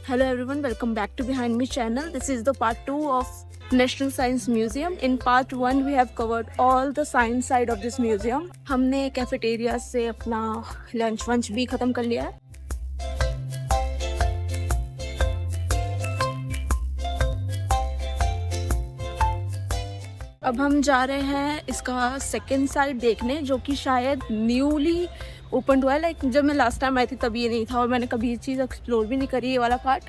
Hello everyone, welcome back to Behind Me channel. This is the part 2 of National Science Museum. In part 1 we have covered all the science side of this museum. हमने cafeteria से अपना lunch वंच भी खत्म कर लिया है. अब हम जा रहे हैं इसका सेकेंड साइड देखने, जो कि शायद न्यूली ओपन हुआ है. लाइक जब मैं लास्ट टाइम आई थी तब ये नहीं था और मैंने कभी ये चीज़ एक्सप्लोर भी नहीं करी, ये वाला पार्ट.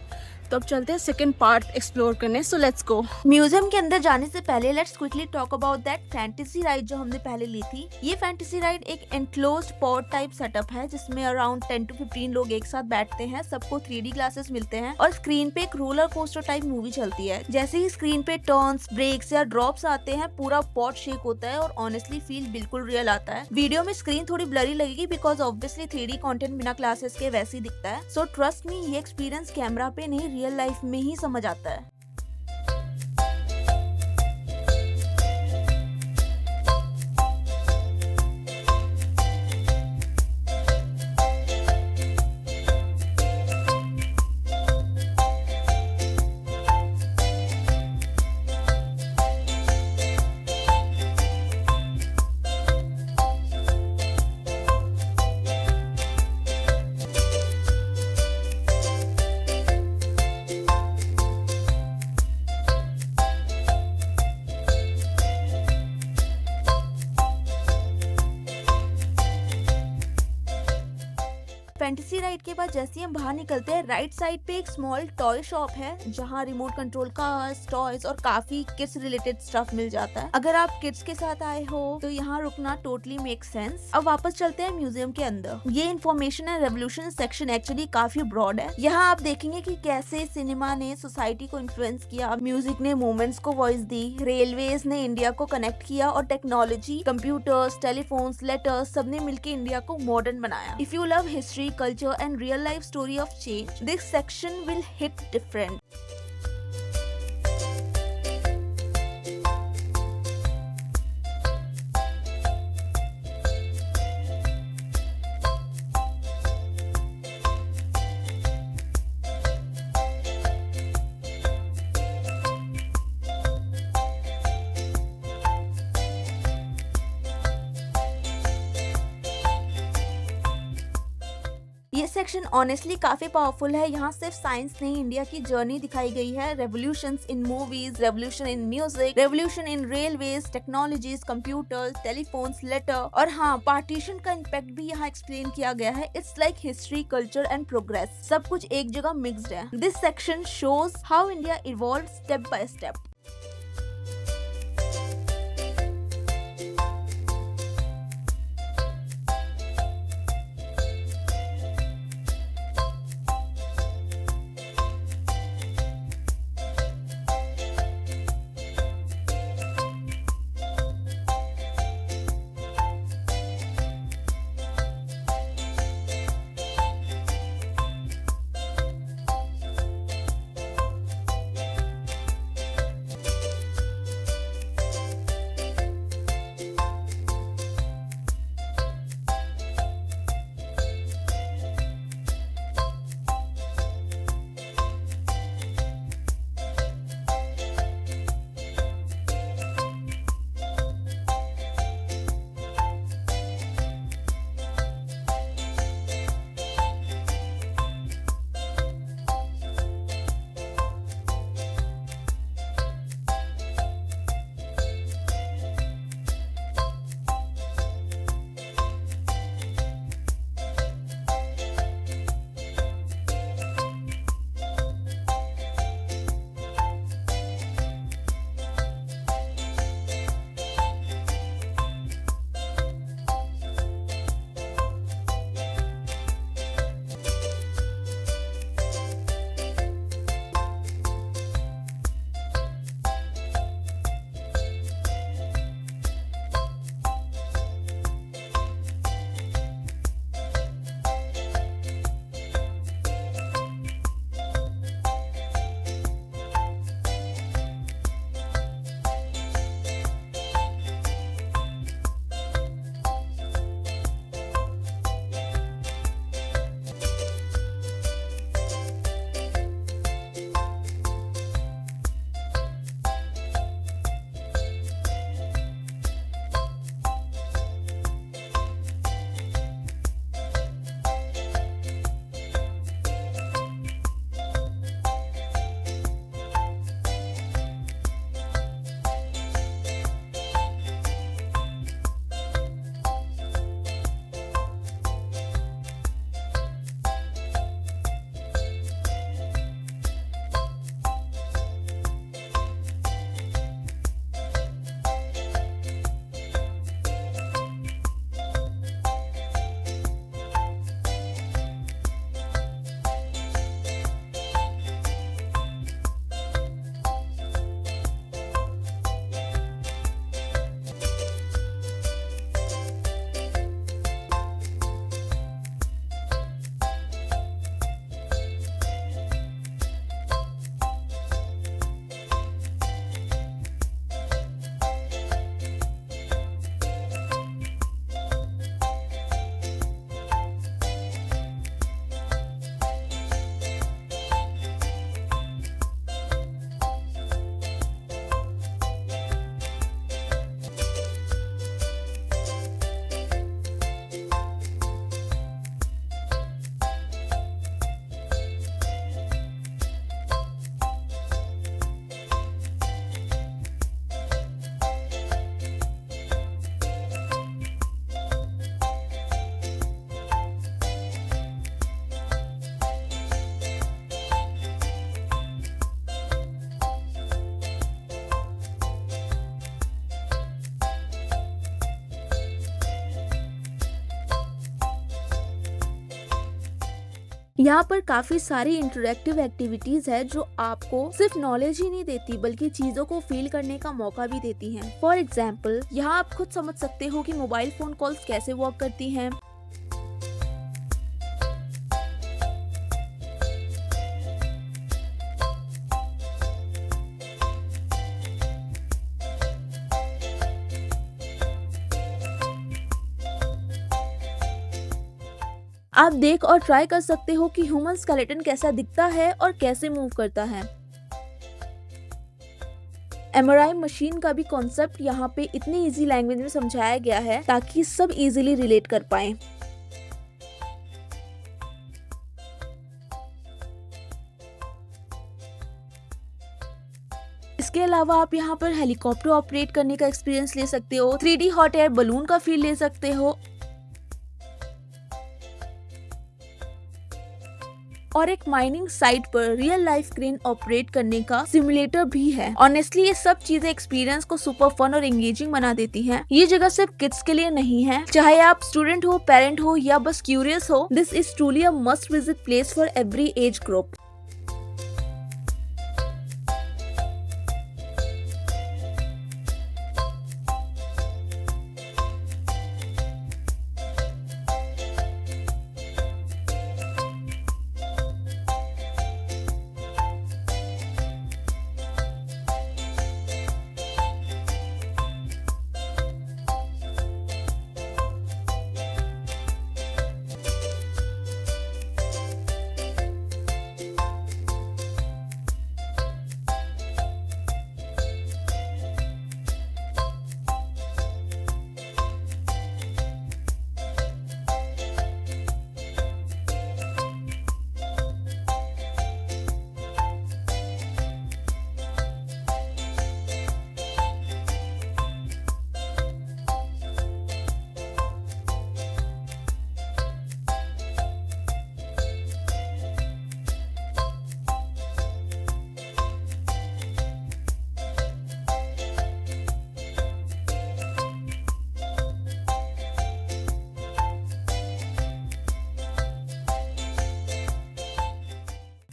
तो अब चलते हैं सेकंड पार्ट एक्सप्लोर करने. So let's go. म्यूजियम के अंदर जाने से पहले let's quickly talk about that fantasy ride जो हमने पहले ली थी. ये फैंटेसी राइड एक एनक्लोज्ड पॉड टाइप सेटअप है जिसमें अराउंड 10 to 15 लोग एक साथ बैठते हैं. सबको 3D ग्लासेस मिलते हैं और स्क्रीन पे एक रोलर कोस्टर टाइप मूवी चलती है. जैसे ही स्क्रीन पे टर्न्स, ब्रेक्स या ड्रॉप्स आते हैं पूरा पॉड शेक होता है और ऑनेस्टली फील बिल्कुल रियल आता है. वीडियो में स्क्रीन थोड़ी ब्लरी लगेगी बिकॉज ऑब्वियसली 3D कंटेंट बिना ग्लासेस के वैसे ही दिखता है. सो ट्रस्ट मी, ये एक्सपीरियंस कैमरा पे नहीं रियल लाइफ में ही समझ आता है. फैंटेसी राइड के बाद जैसे ही हम बाहर निकलते हैं, राइट साइड पे एक स्मॉल टॉय शॉप है जहाँ रिमोट कंट्रोल कार्स, टॉयज और काफी किड्स रिलेटेड स्टफ मिल जाता है. अगर आप किड्स के साथ आए हो तो यहाँ रुकना टोटली मेक सेंस. अब वापस चलते हैं म्यूजियम के अंदर. ये information and revolution section actually काफी ब्रॉड है. यहाँ आप देखेंगे कि कैसे सिनेमा ने सोसाइटी को इन्फ्लुएंस किया, म्यूजिक ने मूवमेंट्स को वॉइस दी, रेलवेज ने इंडिया को कनेक्ट किया और टेक्नोलॉजी, कंप्यूटर्स, टेलीफोन्स, लेटर्स सबने मिलकर इंडिया को मॉडर्न बनाया. If you love history, culture and real life story of change, this section will hit different. ये सेक्शन ऑनेस्टली काफी पावरफुल है. यहाँ सिर्फ साइंस नहीं, इंडिया की जर्नी दिखाई गई है. Revolutions in movies, revolution in music, revolution in railways, technologies, computers, telephones, letter और हाँ, पार्टीशन का इम्पैक्ट भी यहाँ एक्सप्लेन किया गया है. It's like history, culture and progress, सब कुछ एक जगह मिक्स्ड है. This section shows how India evolve step by step. यहाँ पर काफी सारी इंटरेक्टिव एक्टिविटीज है जो आपको सिर्फ नॉलेज ही नहीं देती बल्कि चीजों को फील करने का मौका भी देती हैं। फॉर एग्जाम्पल यहाँ आप खुद समझ सकते हो कि मोबाइल फोन कॉल्स कैसे वर्क करती हैं। आप देख और ट्राई कर सकते हो कि ह्यूमन स्केलेटन कैसा दिखता है और कैसे मूव करता है। एमआरआई मशीन का भी कॉन्सेप्ट यहाँ पे इतनी इजी लैंग्वेज में समझाया गया है ताकि सब इजीली रिलेट कर पाएं। इसके अलावा आप यहाँ पर हेलीकॉप्टर ऑपरेट करने का एक्सपीरियंस ले सकते हो, 3D हॉट एयर बलून का फील ले सकते हो और एक माइनिंग साइट पर रियल लाइफ क्रेन ऑपरेट करने का सिमुलेटर भी है। ऑनेस्टली ये सब चीजें एक्सपीरियंस को सुपर फन और एंगेजिंग बना देती हैं। ये जगह सिर्फ किड्स के लिए नहीं है, चाहे आप स्टूडेंट हो, पेरेंट हो या बस क्यूरियस हो, this is truly a must visit place for every age group.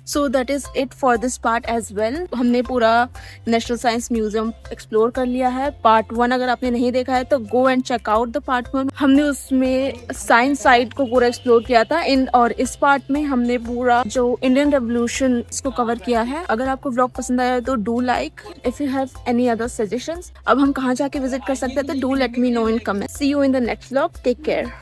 So that is it for this part as well. हमने पूरा नेशनल साइंस म्यूजियम एक्सप्लोर कर लिया है। पार्ट 1 अगर आपने नहीं देखा है तो go and check out the part 1। हमने उसमें साइंस साइड को पूरा एक्सप्लोर किया था और इस पार्ट में हमने पूरा जो इंडियन रेवोल्यूशन को कवर किया है। अगर आपको व्लॉग पसंद आया तो do like, if you have any other suggestions अब हम कहाँ जाके विजिट कर सकते हैं तो do let me know in comment. See you in the next vlog, take care.